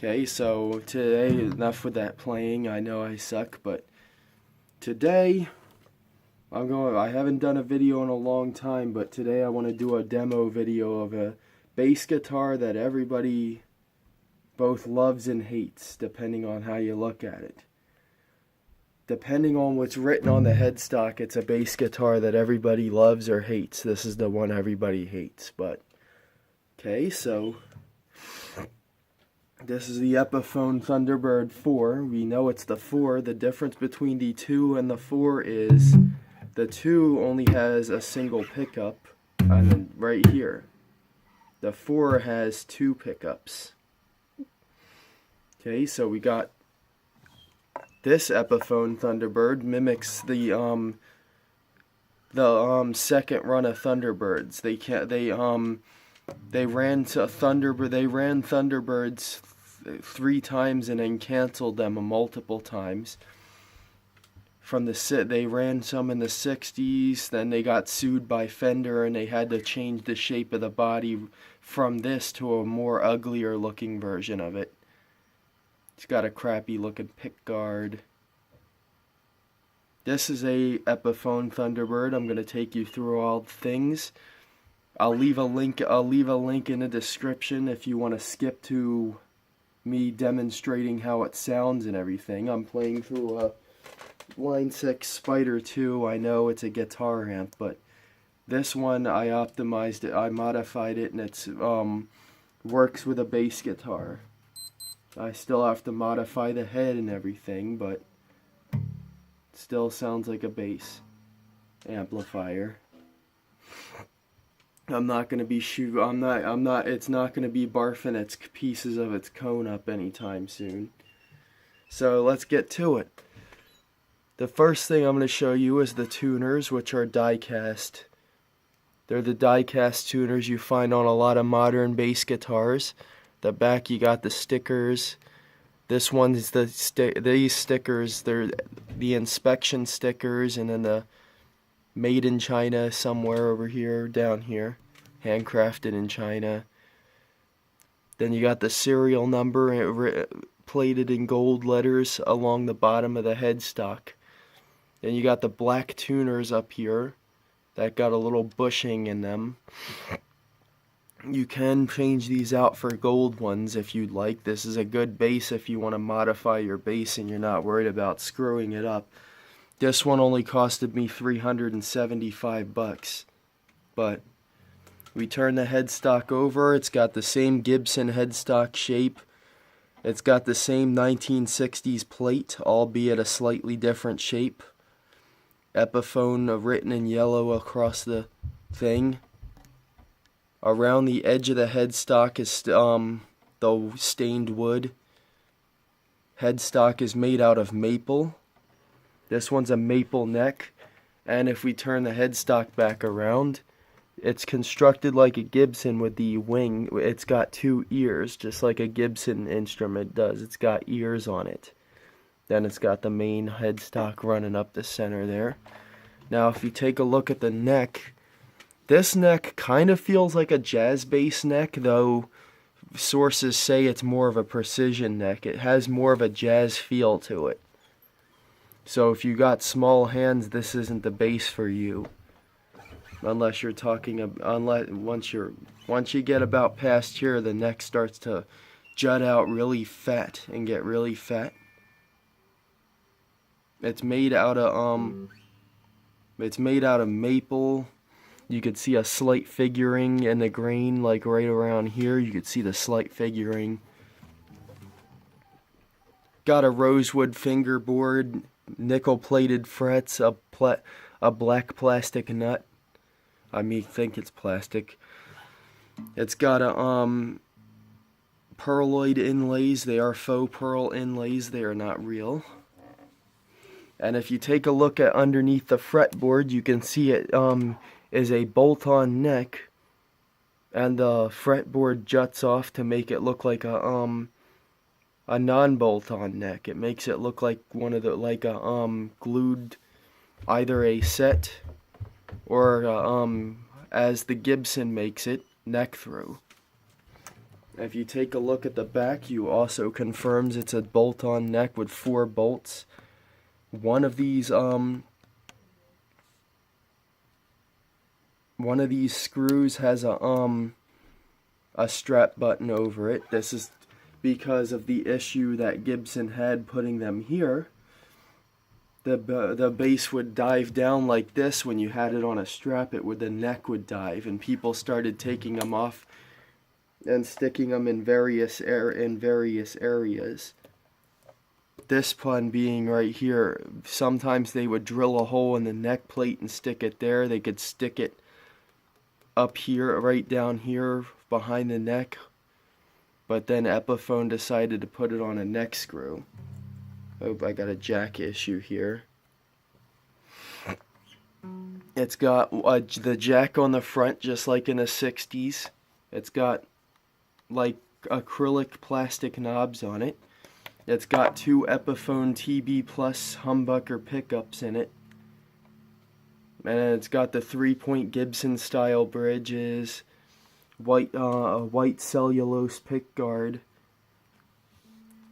Okay, so today, enough with that playing. I know I suck, but today I haven't done a video in a long time, but today I want to do a demo video of a bass guitar that everybody both loves and hates, depending on how you look at it. Depending on what's written on the headstock, it's a bass guitar that everybody loves or hates. This is the one everybody hates, but okay, so this is the Epiphone Thunderbird 4. We know it's the 4. The difference between the 2 and the 4 is the 2 only has a single pickup, and right here. The 4 has 2 pickups. Okay, so we got this Epiphone Thunderbird mimics the second run of Thunderbirds. They ran Thunderbirds 3 times and then canceled them multiple times. They ran some in the 60s, then they got sued by Fender and they had to change the shape of the body from this to a more uglier looking version of it. It's got a crappy looking pick guard. This is a Epiphone Thunderbird. I'm going to take you through all the things. I'll leave a link in the description if you want to skip to me demonstrating how it sounds and everything. I'm playing through a Line 6 Spider 2. I know it's a guitar amp, but this one I optimized it, I modified it, and it's works with a bass guitar. I still have to modify the head and everything, but it still sounds like a bass amplifier. It's not going to be barfing its pieces of its cone up anytime soon. So let's get to it. The first thing I'm going to show you is the tuners, which are die-cast. They're the die-cast tuners you find on a lot of modern bass guitars. The back you got the stickers. This one's these stickers, they're the inspection stickers, and then the made in China somewhere over here, down here, handcrafted in China. Then you got the serial number plated in gold letters along the bottom of the headstock. Then you got the black tuners up here that got a little bushing in them. You can change these out for gold ones if you'd like. This is a good bass if you want to modify your bass and you're not worried about screwing it up. This one only costed me $375, but we turn the headstock over. It's got the same Gibson headstock shape. It's got the same 1960s plate, albeit a slightly different shape. Epiphone written in yellow across the thing. Around the edge of the headstock is the stained wood. Headstock is made out of maple. This one's a maple neck, and if we turn the headstock back around, it's constructed like a Gibson with the wing. It's got 2 ears, just like a Gibson instrument does. It's got ears on it. Then it's got the main headstock running up the center there. Now if you take a look at the neck, this neck kind of feels like a jazz bass neck, though sources say it's more of a precision neck. It has more of a jazz feel to it. So if you got small hands, this isn't the bass for you. Unless you're talking once you get about past here, the neck starts to jut out really fat and get really fat. It's made out of maple. You could see a slight figuring in the grain, like right around here. You could see the slight figuring. Got a rosewood fingerboard, nickel-plated frets, a black plastic nut. I think it's plastic. It's got a pearloid inlays. They are faux pearl inlays. They are not real. And if you take a look at underneath the fretboard, you can see it is a bolt-on neck, and the fretboard juts off to make it look like a non-bolt-on neck. It makes it look like one of the glued, either a set or as the Gibson makes it, neck through. If you take a look at the back, you also confirms it's a bolt-on neck with 4 bolts. One of these screws has a strap button over it. This is because of the issue that Gibson had putting them here. The bass would dive down like this. When you had it on a strap, the neck would dive, and people started taking them off and sticking them in various areas. This one being right here, sometimes they would drill a hole in the neck plate and stick it there. They could stick it up here, right down here behind the neck, but then Epiphone decided to put it on a neck screw. Oh, I got a jack issue here. It's got the jack on the front, just like in the 60s. It's got like acrylic plastic knobs on it. It's got 2 Epiphone TB Plus humbucker pickups in it. And it's got the 3-point Gibson style bridges, a white cellulose pick guard.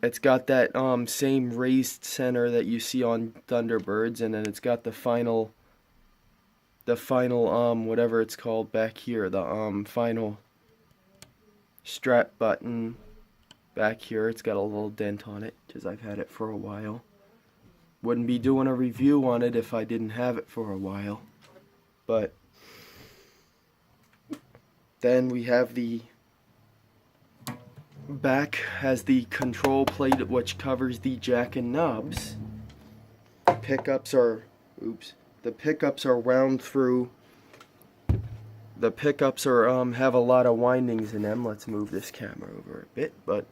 It's got that same raised center that you see on Thunderbirds, and then it's got the final whatever it's called back here, the final strap button back here. It's got a little dent on it because I've had it for a while. Wouldn't be doing a review on it if I didn't have it for a while. But then we have the back has the control plate which covers the jack and knobs. The pickups are wound through. The pickups are have a lot of windings in them. Let's move this camera over a bit, but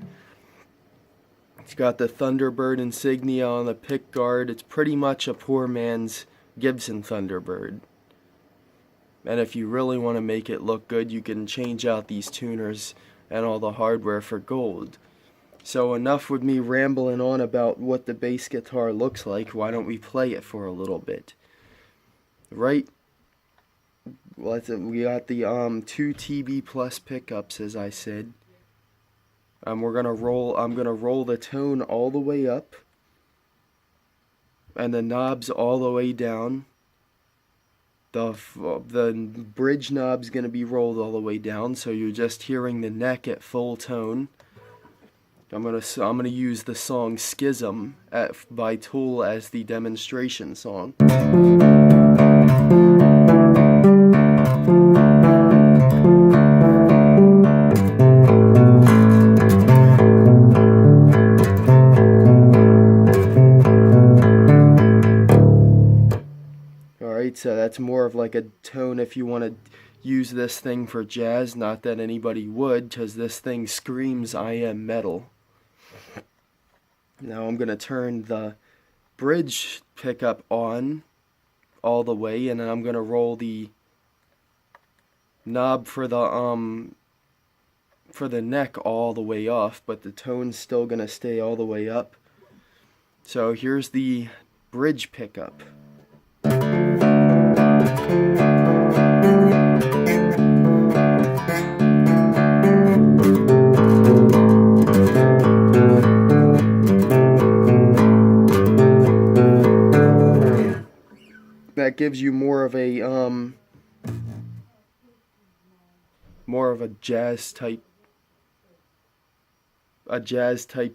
it's got the Thunderbird insignia on the pick guard. It's pretty much a poor man's Gibson Thunderbird. And if you really want to make it look good, you can change out these tuners and all the hardware for gold. So enough with me rambling on about what the bass guitar looks like. Why don't we play it for a little bit? Right, we got the 2 TB Plus pickups, as I said. I'm gonna roll the tone all the way up, and the knobs all the way down. The bridge knob's gonna be rolled all the way down, so you're just hearing the neck at full tone. I'm gonna use the song "Schism" by Tool as the demonstration song. So that's more of like a tone if you want to use this thing for jazz. Not that anybody would, because this thing screams I am metal. Now I'm going to turn the bridge pickup on all the way, and then I'm going to roll the knob for the neck all the way off, but the tone's still going to stay all the way up. So here's the bridge pickup. That gives you more of a jazz type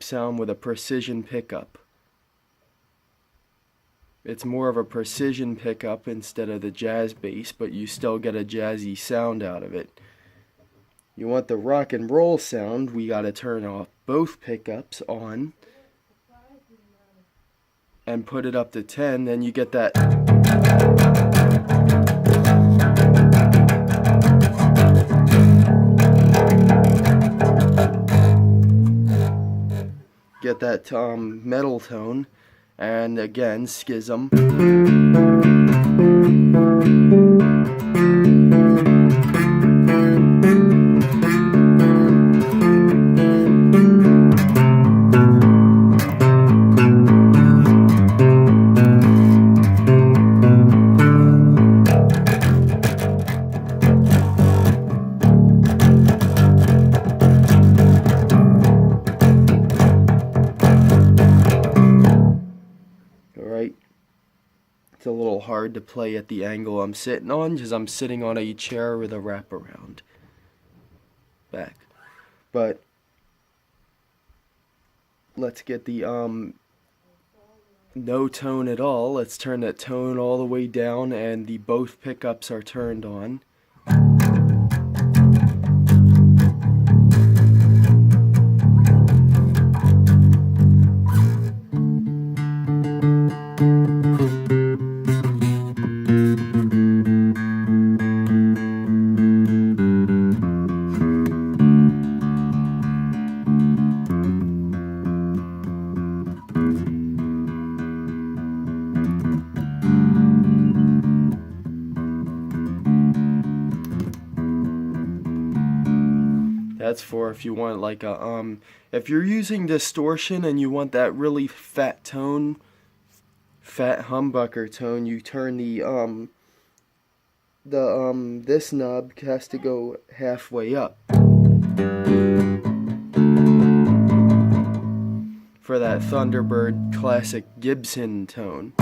sound with a precision pickup. It's more of a precision pickup instead of the jazz bass, but you still get a jazzy sound out of it. You want the rock and roll sound, we gotta turn off both pickups on and put it up to 10, then you get that metal tone. And again, schism. Alright, it's a little hard to play at the angle I'm sitting on because I'm sitting on a chair with a wraparound back. But let's get the no tone at all. Let's turn that tone all the way down, and the both pickups are turned on. That's for if you want like a if you're using distortion and you want that really fat tone, fat humbucker tone, you turn the this knob has to go halfway up for that Thunderbird classic Gibson tone.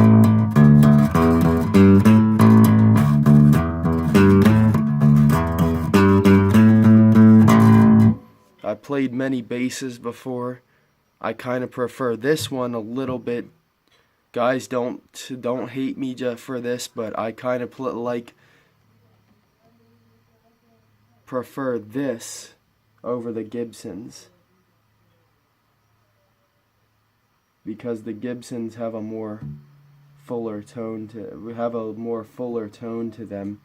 I played many basses before. I kind of prefer this one a little bit. Guys, don't hate me just for this, but I kind of prefer this over the Gibsons, because the Gibsons have a more fuller tone to them.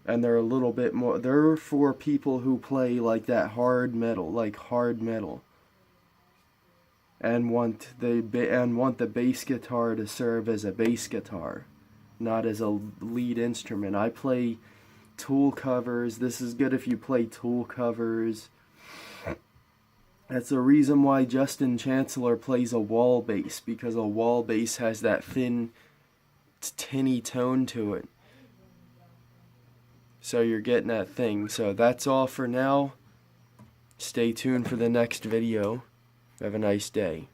And they're a little bit more, they're for people who play like that hard metal, and want the bass guitar to serve as a bass guitar, not as a lead instrument. I play Tool covers. This is good if you play Tool covers. That's the reason why Justin Chancellor plays a wall bass, because a wall bass has that thin, tinny tone to it. So you're getting that thing. So that's all for now. Stay tuned for the next video. Have a nice day.